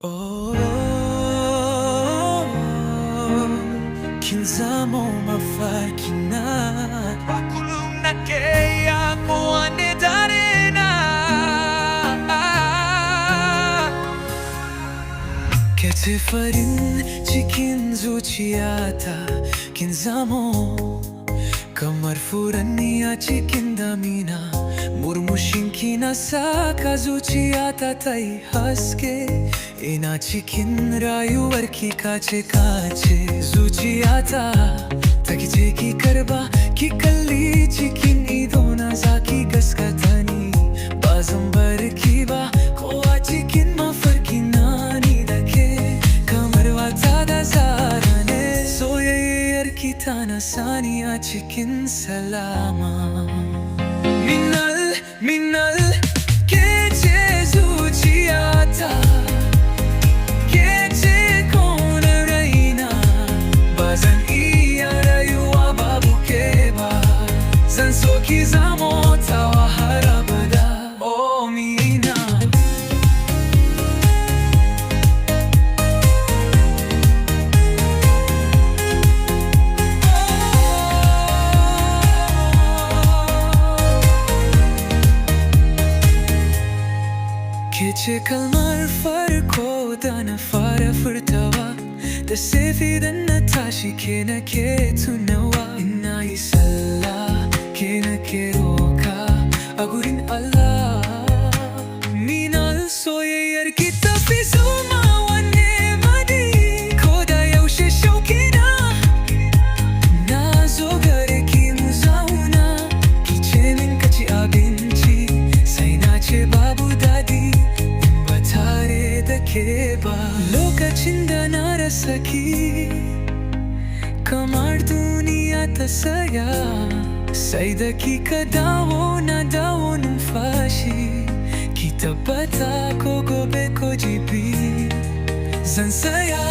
Oh, kinzamo mafarki na Bakulum na kaya mo ane dare na Kece farin cikin zuciyata kinzamo Kamar furanni a cikin damina Murmushinki na saka zuciyata ta yi haske Ina cikin rayuwarki kace-kace Zuciyata ta kice ki karba Ki kalli cikin idona za ki gaskata ni Ba zan bar ki ba ko a cikin mafarki na ni da ke Kamar wata da zara ne Soyayyarki tana sani a cikin salama Minal, Minal, ke ce zuciyata Ke ce kona raina Ba zan iya rayuwa babu ke ba Zan so ki zamo tawa har abada Oh Minal Kece kalmar farko da na fara furtawa Da safe idan na tashi ke nake tunawa Ina yi sallah ke nake roka a gurin Allah Minal soyayyarki ta fi zuma wanne madi Ko da yaushe shaukina Na zo gare ki mu zauna Ki ce min ka ci abinci Sai na ce babu dadi ke ba lokacin da na rasa ki kamar duniya ta saya sai da kika dawo na dawo numfashi ki tabbata ko gobe ko jibi zan saya